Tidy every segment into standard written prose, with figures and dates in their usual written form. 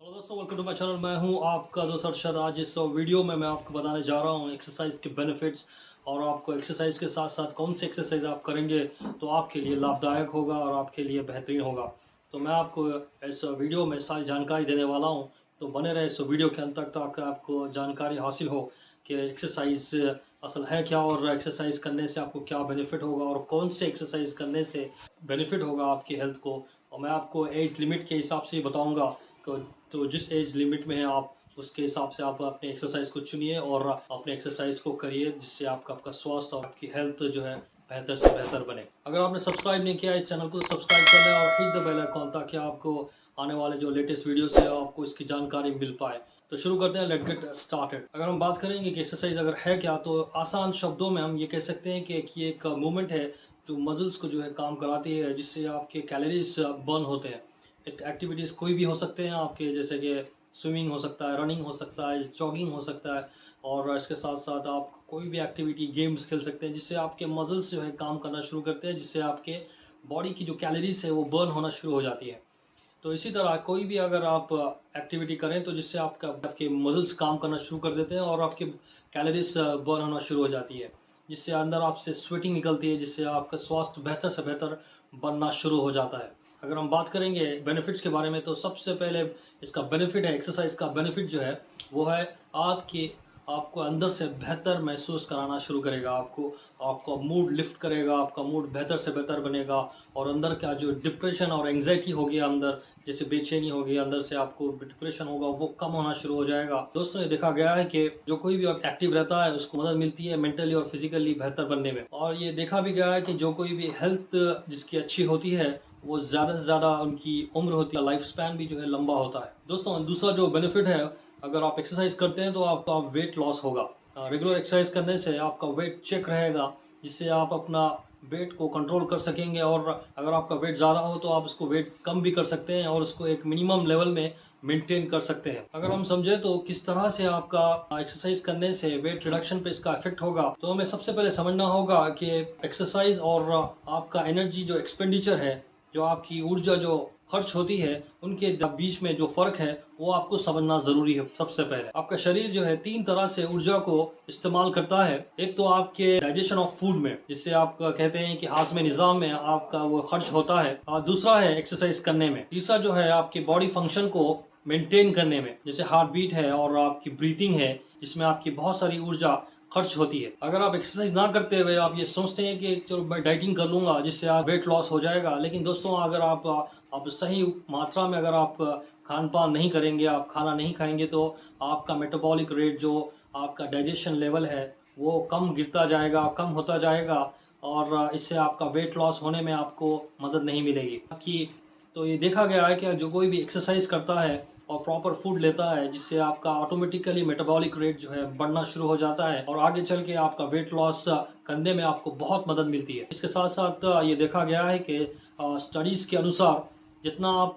Hello दोस्तों, welcome to my channel. मैं हूं आपका दोस्त अरशद। आज इस वीडियो में मैं आपको बताने जा रहा हूं एक्सरसाइज के बेनिफिट्स और आपको एक्सरसाइज के साथ साथ कौन सी एक्सरसाइज आप करेंगे तो आपके लिए लाभदायक होगा और आपके लिए बेहतरीन होगा। तो मैं आपको इस वीडियो में सारी जानकारी देने वाला हूं, तो बने रहे इस वीडियो के अंत तक ताकि आपको जानकारी हासिल हो कि एक्सरसाइज असल है क्या और एक्सरसाइज करने से आपको क्या बेनिफिट होगा और कौन से एक्सरसाइज करने से बेनिफिट होगा आपकी हेल्थ को। और मैं आपको एज लिमिट के हिसाब से ही बताऊँगा। तो जिस एज लिमिट में है आप उसके हिसाब से आप अपने एक्सरसाइज को चुनिए और अपने एक्सरसाइज को करिए, जिससे आपका स्वास्थ्य और आपकी हेल्थ जो है बेहतर से बेहतर बने। अगर आपने सब्सक्राइब नहीं किया इस चैनल को सब्सक्राइब कर लें और हिट द बेल आइकॉन ताकि आपको आने वाले जो लेटेस्ट वीडियोस है आपको इसकी जानकारी मिल पाए। तो शुरू करते हैं, लेट गेट स्टार्टेड। अगर हम बात करेंगे कि एक्सरसाइज अगर है क्या, तो आसान शब्दों में हम ये कह सकते हैं कि ये एक मूवमेंट है जो मसल्स को जो है काम कराती है, जिससे आपके कैलोरीज बर्न होते हैं। एक्टिविटीज़ कोई भी हो सकते हैं आपके, जैसे कि स्विमिंग हो सकता है, रनिंग हो सकता है, जॉगिंग हो सकता है और इसके साथ साथ आप कोई भी एक्टिविटी गेम्स खेल सकते हैं जिससे आपके मसल्स जो है काम करना शुरू करते हैं, जिससे आपके बॉडी की जो कैलोरीज है वो बर्न होना शुरू हो जाती है। तो इसी तरह कोई भी अगर आप एक्टिविटी करें तो जिससे आपके मसल्स काम करना शुरू कर देते हैं और आपके कैलोरीज बर्न होना शुरू हो जाती है, जिससे अंदर आपसे स्वेटिंग निकलती है, जिससे आपका स्वास्थ्य बेहतर से बेहतर बनना शुरू हो जाता है। अगर हम बात करेंगे बेनिफिट्स के बारे में, तो सबसे पहले इसका बेनिफिट है, एक्सरसाइज का बेनिफिट जो है वो है आपको अंदर से बेहतर महसूस कराना शुरू करेगा। आपका मूड लिफ्ट करेगा, आपका मूड बेहतर से बेहतर बनेगा और अंदर का जो डिप्रेशन और एंग्जाइटी हो गया, अंदर जैसे बेचैनी होगी, अंदर से आपको डिप्रेशन होगा वो कम होना शुरू हो जाएगा। दोस्तों, ये देखा गया है कि जो कोई भी एक्टिव रहता है उसको मदद मिलती है मेंटली और फिजिकली बेहतर बनने में। और ये देखा भी गया है कि जो कोई भी हेल्थ जिसकी अच्छी होती है वो ज़्यादा से ज़्यादा उनकी उम्र होती है, लाइफ स्पैन भी जो है लंबा होता है। दोस्तों, दूसरा जो बेनिफिट है, अगर आप एक्सरसाइज करते हैं तो आपका वेट लॉस होगा। रेगुलर एक्सरसाइज करने से आपका वेट चेक रहेगा, जिससे आप अपना वेट को कंट्रोल कर सकेंगे और अगर आपका वेट ज़्यादा हो तो आप उसको वेट कम भी कर सकते हैं और उसको एक मिनिमम लेवल में मेंटेन कर सकते हैं। अगर हम समझें तो किस तरह से आपका एक्सरसाइज करने से वेट रिडक्शन पे इसका इफेक्ट होगा, तो हमें सबसे पहले समझना होगा कि एक्सरसाइज और आपका एनर्जी जो एक्सपेंडिचर है, जो आपकी ऊर्जा जो खर्च होती है, उनके बीच में जो फर्क है वो आपको समझना जरूरी है। सबसे पहले आपका शरीर जो है 3 तरह से ऊर्जा को इस्तेमाल करता है। एक तो आपके डाइजेशन ऑफ फूड में, जिससे आप कहते हैं कि हाजमे निज़ाम में आपका वो खर्च होता है, और दूसरा है एक्सरसाइज करने में। तीसरा जो है आपके बॉडी फंक्शन को मेंटेन करने में, जैसे हार्ट बीट है और आपकी ब्रीथिंग है, जिसमें आपकी बहुत सारी ऊर्जा खर्च होती है। अगर आप एक्सरसाइज ना करते हुए आप ये सोचते हैं कि चलो मैं डाइटिंग कर लूंगा जिससे आप वेट लॉस हो जाएगा, लेकिन दोस्तों अगर आप सही मात्रा में अगर आप खान पान नहीं करेंगे, आप खाना नहीं खाएंगे, तो आपका मेटाबॉलिक रेट, जो आपका डाइजेशन लेवल है, वो कम गिरता जाएगा, कम होता जाएगा और इससे आपका वेट लॉस होने में आपको मदद नहीं मिलेगी। कि तो ये देखा गया है कि जो कोई भी एक्सरसाइज करता है और प्रॉपर फूड लेता है, जिससे आपका ऑटोमेटिकली मेटाबॉलिक रेट जो है बढ़ना शुरू हो जाता है और आगे चल के आपका वेट लॉस करने में आपको बहुत मदद मिलती है। इसके साथ साथ ये देखा गया है कि स्टडीज़ के अनुसार जितना आप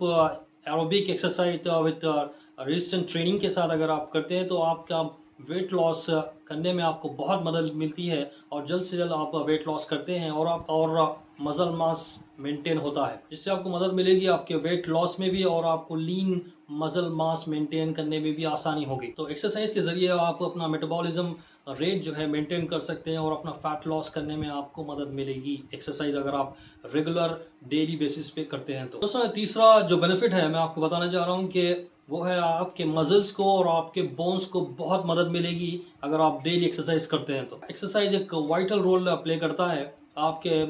aerobic exercise with resistant training के साथ अगर आप करते हैं तो आपका वेट लॉस करने में आपको बहुत मदद मिलती है और जल्द से जल्द आप वेट लॉस करते हैं और मसल मास मेंटेन होता है, जिससे आपको मदद मिलेगी आपके वेट लॉस में भी और आपको लीन मसल मास मेंटेन करने में भी आसानी होगी। तो एक्सरसाइज के ज़रिए आप अपना मेटाबॉलिज्म रेट जो है मेंटेन कर सकते हैं और अपना फैट लॉस करने में आपको मदद मिलेगी एक्सरसाइज अगर आप रेगुलर डेली बेसिस पे करते हैं। तो दोस्तों, तीसरा जो बेनिफिट है मैं आपको बताना चाह रहा हूँ कि वो है आपके मसल्स को और आपके बोन्स को बहुत मदद मिलेगी अगर आप डेली एक्सरसाइज करते हैं। तो एक्सरसाइज एक वाइटल रोल प्ले करता है आपके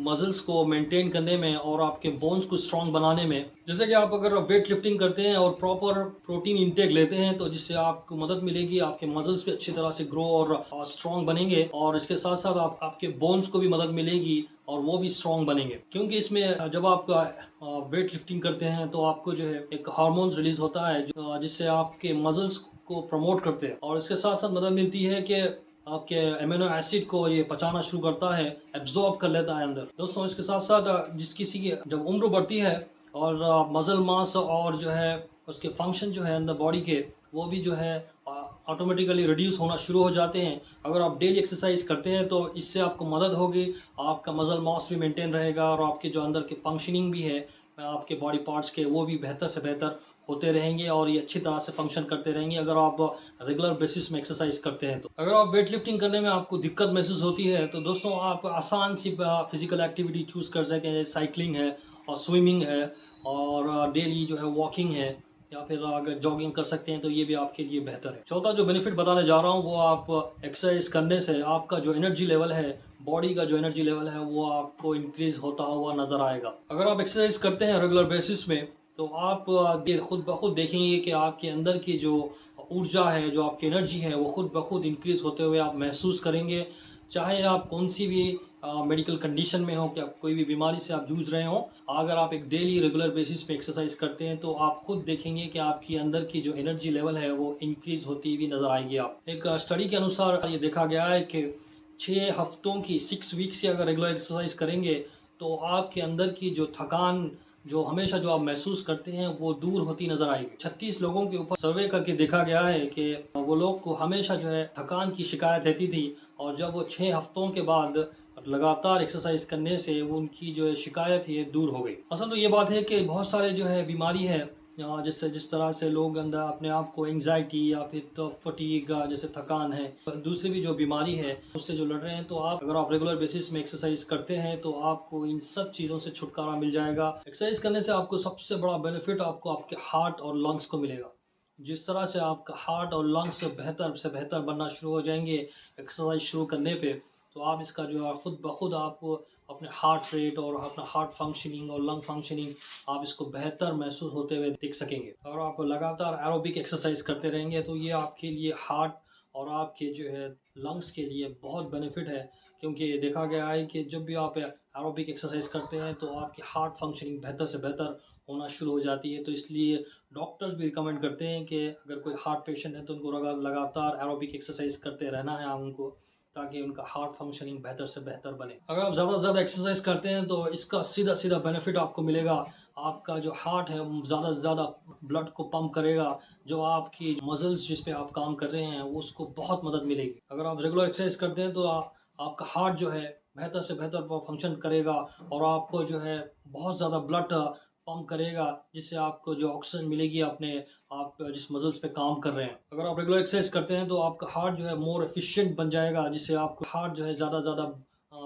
मसल्स को मेंटेन करने में और आपके बोन्स को स्ट्रांग बनाने में। जैसे कि आप अगर वेट लिफ्टिंग करते हैं और प्रॉपर प्रोटीन इंटेक लेते हैं तो जिससे आपको मदद मिलेगी, आपके मसल्स भी अच्छी तरह से ग्रो और स्ट्रांग बनेंगे और इसके साथ साथ आपके बोन्स को भी मदद मिलेगी और वो भी स्ट्रांग बनेंगे। क्योंकि इसमें जब आप वेट लिफ्टिंग करते हैं तो आपको जो है एक हार्मोन्स रिलीज होता है जिससे आपके मसल्स को प्रमोट करते हैं और इसके साथ साथ मदद मिलती है कि आपके एमिनो एसिड को ये पचाना शुरू करता है, एब्जॉर्ब कर लेता है अंदर। दोस्तों, इसके साथ साथ जिस किसी की जब उम्र बढ़ती है और मसल मास और जो है उसके फंक्शन जो है अंदर बॉडी के, वो भी जो है ऑटोमेटिकली रिड्यूस होना शुरू हो जाते हैं। अगर आप डेली एक्सरसाइज करते हैं तो इससे आपको मदद होगी, आपका मसल मास भी मेंटेन रहेगा और आपके जो अंदर के फंक्शनिंग भी है आपके बॉडी पार्ट्स के, वो भी बेहतर से बेहतर होते रहेंगे और ये अच्छी तरह से फंक्शन करते रहेंगे अगर आप रेगुलर बेसिस में एक्सरसाइज करते हैं। तो अगर आप वेट लिफ्टिंग करने में आपको दिक्कत महसूस होती है तो दोस्तों आप आसान सी फिजिकल एक्टिविटी चूज़ कर सकें, जैसे साइकिलिंग है और स्विमिंग है और डेली जो है वॉकिंग है, या फिर अगर जॉगिंग कर सकते हैं तो ये भी आपके लिए बेहतर है। चौथा जो बेनिफिट बताने जा रहा हूँ वो आप एक्सरसाइज करने से आपका जो एनर्जी लेवल है, बॉडी का जो एनर्जी लेवल है वो आपको इंक्रीज होता हुआ नजर आएगा। अगर आप एक्सरसाइज करते हैं रेगुलर बेसिस में तो आप ये खुद ब खुद देखेंगे कि आपके अंदर की जो ऊर्जा है, जो आपकी एनर्जी है वो खुद ब खुद इंक्रीज होते हुए आप महसूस करेंगे। चाहे आप कौन सी भी मेडिकल कंडीशन में हो, क्या कोई भी बीमारी से आप जूझ रहे हो, अगर आप एक डेली रेगुलर बेसिस पे एक्सरसाइज करते हैं तो आप खुद देखेंगे कि आपकी अंदर की जो एनर्जी लेवल है वो इंक्रीज होती हुई नज़र आएगी। आप एक स्टडी के अनुसार ये देखा गया है कि 6 हफ्तों की 6 वीक से अगर रेगुलर एक्सरसाइज करेंगे तो आपके अंदर की जो थकान जो हमेशा जो आप महसूस करते हैं वो दूर होती नजर आएगी। 36 लोगों के ऊपर सर्वे करके देखा गया है कि वो लोग को हमेशा जो है थकान की शिकायत रहती थी, और जब वो 6 हफ्तों के बाद लगातार एक्सरसाइज करने से वो उनकी जो है शिकायत है दूर हो गई। असल तो ये बात है कि बहुत सारे जो है बीमारी है, जिससे जिस तरह से लोग अंदर अपने आप को एंग्जाइटी या फिर तो फटीग जैसे थकान है, दूसरी भी जो बीमारी है उससे जो लड़ रहे हैं, तो आप अगर आप रेगुलर बेसिस में एक्सरसाइज करते हैं तो आपको इन सब चीज़ों से छुटकारा मिल जाएगा। एक्सरसाइज करने से आपको सबसे बड़ा बेनिफिट आपको आपके हार्ट और लंग्स को मिलेगा। जिस तरह से आपका हार्ट और लंग्स से बेहतर बनना शुरू हो जाएंगे एक्सरसाइज शुरू करने पे, तो आप इसका जो है खुद ब खुद आप अपने हार्ट रेट और अपना हार्ट फंक्शनिंग और लंग फंक्शनिंग आप इसको बेहतर महसूस होते हुए देख सकेंगे। अगर आप लगातार एरोबिक एक्सरसाइज करते रहेंगे तो ये आपके लिए हार्ट और आपके जो है लंग्स के लिए बहुत बेनिफिट है, क्योंकि देखा गया है कि जब भी आप एरोबिक एक्सरसाइज करते हैं तो आपकी हार्ट फंक्शनिंग बेहतर से बेहतर होना शुरू हो जाती है। तो इसलिए डॉक्टर्स भी रिकमेंड करते हैं कि अगर कोई हार्ट पेशेंट है तो उनको लगातार एरोबिक एक्सरसाइज करते रहना है उनको, ताकि उनका हार्ट फंक्शनिंग बेहतर से बेहतर बने। अगर आप ज़्यादा से ज़्यादा एक्सरसाइज करते हैं तो इसका सीधा सीधा बेनिफिट आपको मिलेगा। आपका जो हार्ट है ज़्यादा से ज़्यादा ब्लड को पंप करेगा, जो आपकी मसल्स जिस पे आप काम कर रहे हैं उसको बहुत मदद मिलेगी। अगर आप रेगुलर एक्सरसाइज करते हैं तो आपका हार्ट जो है बेहतर से बेहतर फंक्शन करेगा और आपको जो है बहुत ज़्यादा ब्लड पंप करेगा, जिससे आपको जो ऑक्सीजन मिलेगी अपने आप जिस मसल्स पे काम कर रहे हैं। अगर आप रेगुलर एक्सरसाइज करते हैं तो आपका हार्ट जो है मोर एफिशिएंट बन जाएगा, जिससे आपको हार्ट जो है ज़्यादा ज़्यादा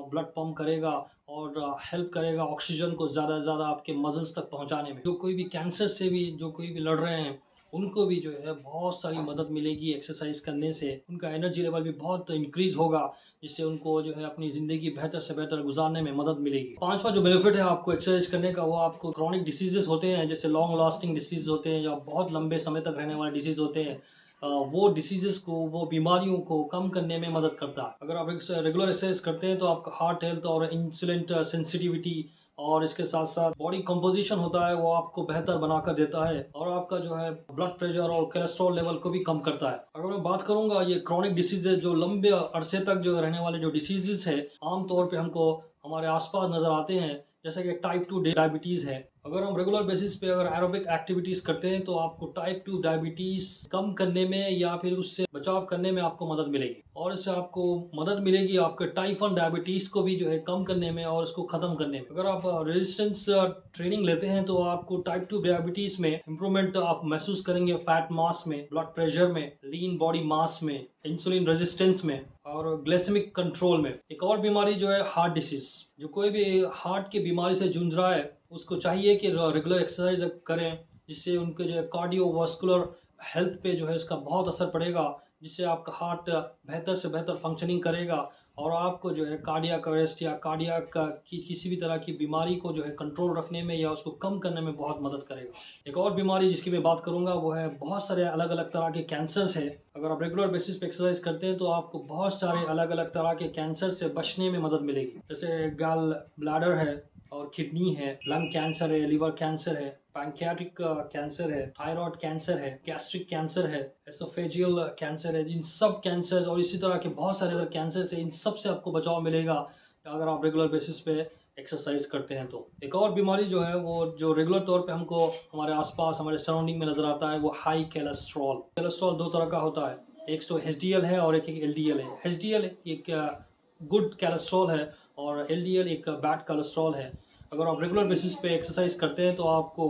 ब्लड पंप करेगा और हेल्प करेगा ऑक्सीजन को ज़्यादा से ज़्यादा आपके मसल्स तक पहुंचाने में। जो कोई भी कैंसर से भी जो कोई भी लड़ रहे हैं उनको भी जो है बहुत सारी मदद मिलेगी एक्सरसाइज करने से। उनका एनर्जी लेवल भी बहुत इंक्रीज होगा, जिससे उनको जो है अपनी ज़िंदगी बेहतर से बेहतर गुजारने में मदद मिलेगी। पांचवा जो बेनिफिट है आपको एक्सरसाइज करने का वो आपको क्रॉनिक डिसीजेस होते हैं, जैसे लॉन्ग लास्टिंग डिसीज होते हैं या बहुत लंबे समय तक रहने वाले डिसीज होते हैं, वो डिसीजेस को, वो बीमारियों को कम करने में मदद करता है। अगर आप रेगुलर एक्सरसाइज करते हैं तो आपका हार्ट हेल्थ और इंसुलिन सेंसिटिविटी और इसके साथ साथ बॉडी कंपोजिशन होता है वो आपको बेहतर बनाकर देता है, और आपका जो है ब्लड प्रेशर और कोलेस्ट्रॉल लेवल को भी कम करता है। अगर मैं बात करूंगा ये क्रॉनिक डिसीजेज जो लंबे अरसे तक जो रहने वाले जो डिसीजेज है, आमतौर पे हमको हमारे आसपास नजर आते हैं, जैसे कि टाइप 2 डायबिटीज़ है। अगर हम रेगुलर बेसिस पे अगर एरोबिक एक्टिविटीज़ करते हैं तो आपको टाइप 2 डायबिटीज़ कम करने में या फिर उससे बचाव करने में आपको मदद मिलेगी, और इससे आपको मदद मिलेगी आपके टाइप 1 डायबिटीज़ को भी जो है कम करने में और उसको ख़त्म करने में। अगर आप रेजिस्टेंस ट्रेनिंग लेते हैं तो आपको टाइप 2 डायबिटीज़ में इम्प्रूवमेंट आप महसूस करेंगे, फैट मास में, ब्लड प्रेशर में, लीन बॉडी मास में, इंसुलिन रेजिस्टेंस में और ग्लाइसेमिक कंट्रोल में। एक और बीमारी जो है हार्ट डिसीज, जो कोई भी हार्ट की बीमारी से जूझ रहा है उसको चाहिए कि रेगुलर एक्सरसाइज करें, जिससे उनके जो है कार्डियोवास्कुलर हेल्थ पे जो है इसका बहुत असर पड़ेगा, जिससे आपका हार्ट बेहतर से बेहतर फंक्शनिंग करेगा और आपको जो है कार्डियक अरेस्ट या कार्डियक की किसी भी तरह की बीमारी को जो है कंट्रोल रखने में या उसको कम करने में बहुत मदद करेगा। एक और बीमारी जिसकी मैं बात करूंगा वो है, बहुत सारे अलग अलग तरह के कैंसर्स है। अगर आप रेगुलर बेसिस पे एक्सरसाइज करते हैं तो आपको बहुत सारे अलग अलग तरह के कैंसर से बचने में मदद मिलेगी, जैसे गॉल ब्लैडर है और किडनी है, लंग कैंसर है, लिवर कैंसर है, पैंक्रियाटिक कैंसर है, थायराइड कैंसर है, गैस्ट्रिक कैंसर है, एसोफेजियल कैंसर है। इन सब कैंसर्स और इसी तरह के बहुत सारे अदर कैंसर है, इन सब से आपको बचाव मिलेगा अगर आप रेगुलर बेसिस पे एक्सरसाइज करते हैं। तो एक और बीमारी जो है वो जो रेगुलर तौर पे हमको हमारे आसपास हमारे सराउंडिंग में नज़र आता है वो हाई कोलेस्ट्रॉल। कोलेस्ट्रॉल दो तरह का होता है, एक तो HDL है और एक LDL है। HDL एक गुड कोलेस्ट्रॉल है और LDL एक बैड कोलेस्ट्रॉल है। अगर आप रेगुलर बेसिस पे एक्सरसाइज करते हैं तो आपको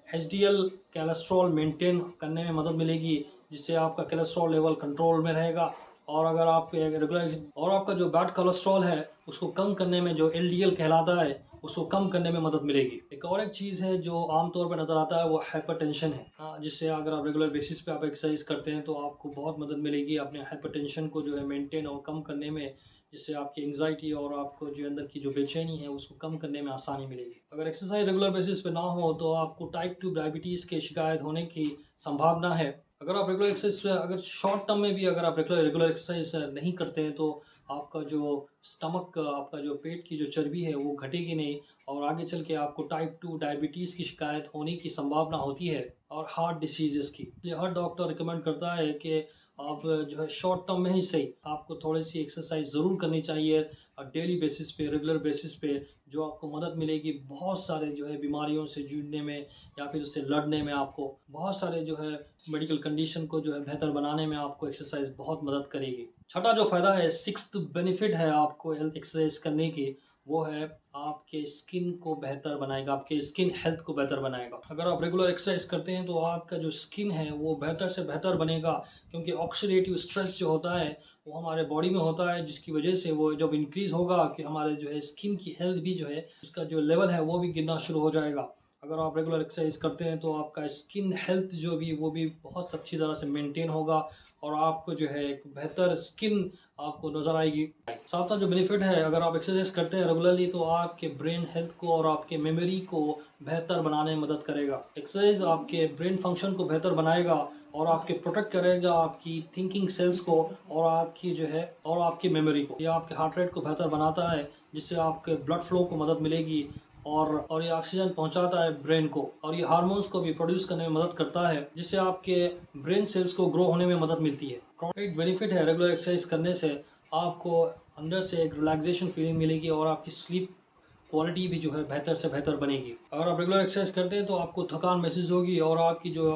HDL कोलेस्ट्रॉल मेंटेन करने में मदद मिलेगी, जिससे आपका कोलेस्ट्रॉल लेवल कंट्रोल में रहेगा। और अगर आप रेगुलर और आपका जो बैड कोलेस्ट्रॉल है उसको कम करने में, जो LDL कहलाता है, उसको कम करने में मदद मिलेगी। एक चीज़ है जो आमतौर पर नज़र आता है, वो हाइपरटेंशन है। जिससे अगर आप रेगुलर बेसिस पे आप एक्सरसाइज करते हैं तो आपको बहुत मदद मिलेगी अपने हाइपरटेंशन को जो है मेंटेन और कम करने में, जिससे आपकी एंग्जाइटी और आपको जो अंदर की जो बेचैनी है उसको कम करने में आसानी मिलेगी। अगर एक्सरसाइज रेगुलर बेसिस पे ना हो तो आपको टाइप 2 डायबिटीज़ की शिकायत होने की संभावना है। अगर आप रेगुलर एक्सरसाइज, अगर शॉर्ट टर्म में भी अगर आप रेगुलर एक्सरसाइज नहीं करते हैं तो आपका जो स्टमक, आपका जो पेट की जो चर्बी है वो घटेगी नहीं, और आगे चल के आपको टाइप 2 डायबिटीज़ की शिकायत होने की संभावना होती है, और हार्ट डिसीज़ की। ये हर डॉक्टर रिकमेंड करता है कि आप जो है शॉर्ट टर्म में ही सही आपको थोड़ी सी एक्सरसाइज ज़रूर करनी चाहिए डेली बेसिस पे, रेगुलर बेसिस पे, जो आपको मदद मिलेगी बहुत सारे जो है बीमारियों से जूझने में या फिर उससे लड़ने में। आपको बहुत सारे जो है मेडिकल कंडीशन को जो है बेहतर बनाने में आपको एक्सरसाइज बहुत मदद करेगी। छठा जो फ़ायदा है, सिक्स्थ बेनिफिट है आपको हेल्थ एक्सरसाइज करने की, वो है आपके स्किन को बेहतर बनाएगा, आपके स्किन हेल्थ को बेहतर बनाएगा। अगर आप रेगुलर एक्सरसाइज करते हैं तो आपका जो स्किन है वो बेहतर से बेहतर बनेगा, क्योंकि ऑक्सीडेटिव स्ट्रेस जो होता है वो हमारे बॉडी में होता है, जिसकी वजह से वो जब इंक्रीज़ होगा कि हमारे जो है स्किन की हेल्थ भी जो है उसका जो लेवल है वो भी गिरना शुरू हो जाएगा। अगर आप रेगुलर एक्सरसाइज करते हैं तो आपका स्किन हेल्थ जो भी वो भी बहुत अच्छी तरह से मेंटेन होगा, और आपको जो है एक बेहतर स्किन आपको नज़र आएगी। सातवां जो बेनिफिट है, अगर आप एक्सरसाइज करते हैं रेगुलरली तो आपके ब्रेन हेल्थ को और आपके मेमोरी को बेहतर बनाने में मदद करेगा। एक्सरसाइज आपके ब्रेन फंक्शन को बेहतर बनाएगा और आपके प्रोटेक्ट करेगा आपकी थिंकिंग सेल्स को, और आपकी जो है और आपकी मेमोरी को। ये आपके हार्ट रेट को बेहतर बनाता है, जिससे आपके ब्लड फ्लो को मदद मिलेगी, और ये ऑक्सीजन पहुंचाता है ब्रेन को, और ये हार्मोन्स को भी प्रोड्यूस करने में मदद करता है, जिससे आपके ब्रेन सेल्स को ग्रो होने में मदद मिलती है। एक बेनिफिट है रेगुलर एक्सरसाइज करने से, आपको अंदर से एक रिलैक्सेशन फीलिंग मिलेगी और आपकी स्लीप क्वालिटी भी जो है बेहतर से बेहतर बनेगी। अगर आप रेगुलर एक्सरसाइज करते हैं तो आपको थकान महसूस होगी, और आपकी जो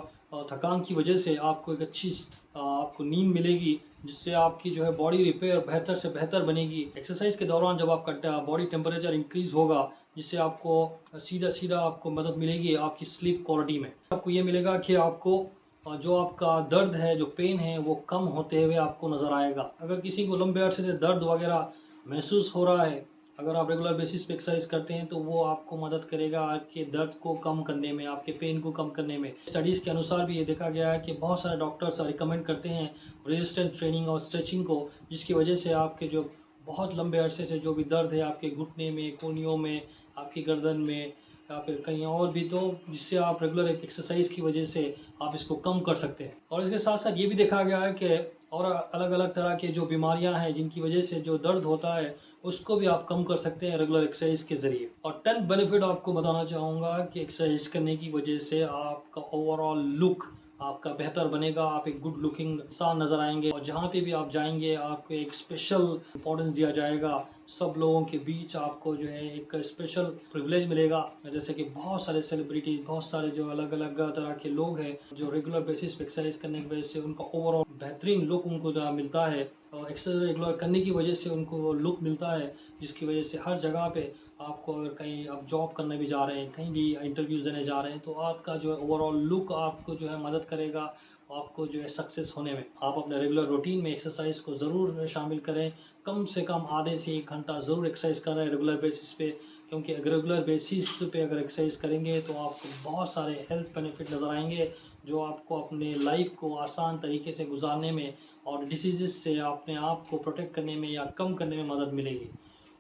थकान की वजह से आपको एक अच्छी आपको नींद मिलेगी, जिससे आपकी जो है बॉडी रिपेयर बेहतर से बेहतर बनेगी। एक्सरसाइज के दौरान जब आपका बॉडी टेम्परेचर इंक्रीज़ होगा, जिससे आपको सीधा सीधा आपको मदद मिलेगी आपकी स्लीप क्वालिटी में। आपको ये मिलेगा कि आपको जो आपका दर्द है, जो पेन है, वो कम होते हुए आपको नज़र आएगा। अगर किसी को लंबे अरसे से दर्द वगैरह महसूस हो रहा है, अगर आप रेगुलर बेसिस पे एक्सरसाइज करते हैं तो वो आपको मदद करेगा आपके दर्द को कम करने में, आपके पेन को कम करने में। स्टडीज़ के अनुसार भी ये देखा गया है कि बहुत सारे डॉक्टर्स रिकमेंड करते हैं रेजिस्टेंस ट्रेनिंग और स्ट्रेचिंग को, जिसकी वजह से आपके जो बहुत लंबे अरसे से जो भी दर्द है आपके घुटने में, कोहनियों में, आपकी गर्दन में या फिर कहीं और भी, तो जिससे आप रेगुलर एक्सरसाइज की वजह से आप इसको कम कर सकते हैं। और इसके साथ साथ ये भी देखा गया है कि और अलग अलग तरह के जो बीमारियां हैं जिनकी वजह से जो दर्द होता है उसको भी आप कम कर सकते हैं रेगुलर एक्सरसाइज के ज़रिए। और 10th बेनिफिट आपको बताना चाहूँगा कि एक्सरसाइज करने की वजह से आपका ओवरऑल लुक आपका बेहतर बनेगा, आप एक गुड लुकिंग इंसान नज़र आएंगे, और जहाँ पे भी आप जाएंगे आपको एक स्पेशल इंपॉर्टेंस दिया जाएगा। सब लोगों के बीच आपको जो है एक स्पेशल प्रिविलेज मिलेगा, जैसे कि बहुत सारे सेलिब्रिटीज़, बहुत सारे जो अलग अलग तरह के लोग हैं जो रेगुलर बेसिस पे एक्सरसाइज करने की वजह से उनका ओवरऑल बेहतरीन लुक उनको मिलता है, और एक्सरसाइज रेगुलर करने की वजह से उनको वो लुक मिलता है, जिसकी वजह से हर जगह पे आपको, अगर कहीं आप जॉब करने भी जा रहे हैं, कहीं भी इंटरव्यूज़ देने जा रहे हैं, तो आपका जो है ओवरऑल लुक आपको जो है मदद करेगा आपको जो है सक्सेस होने में। आप अपने रेगुलर रूटीन में एक्सरसाइज को ज़रूर शामिल करें, कम से कम आधे से 1 घंटा ज़रूर एक्सरसाइज करें रेगुलर बेसिस पे, क्योंकि रेगुलर बेसिस पे अगर एक्सरसाइज करेंगे तो आपको बहुत सारे हेल्थ बेनिफिट नज़र आएंगे, जो आपको अपने लाइफ को आसान तरीके से गुजारने में और डिसीज़ से अपने आप को प्रोटेक्ट करने में या कम करने में मदद मिलेगी।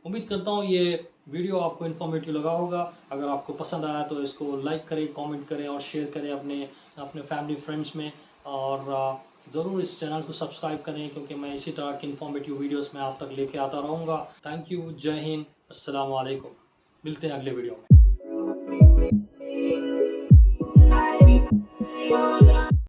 उम्मीद करता हूँ ये वीडियो आपको इन्फॉर्मेटिव लगा होगा। अगर आपको पसंद आया तो इसको लाइक करें, कमेंट करें और शेयर करें अपने फैमिली फ्रेंड्स में, और ज़रूर इस चैनल को सब्सक्राइब करें, क्योंकि मैं इसी तरह की इन्फॉर्मेटिव वीडियोस में आप तक लेके आता रहूँगा। थैंक यू, जय हिंद, अस्सलाम वालेकुम। मिलते हैं अगले वीडियो में।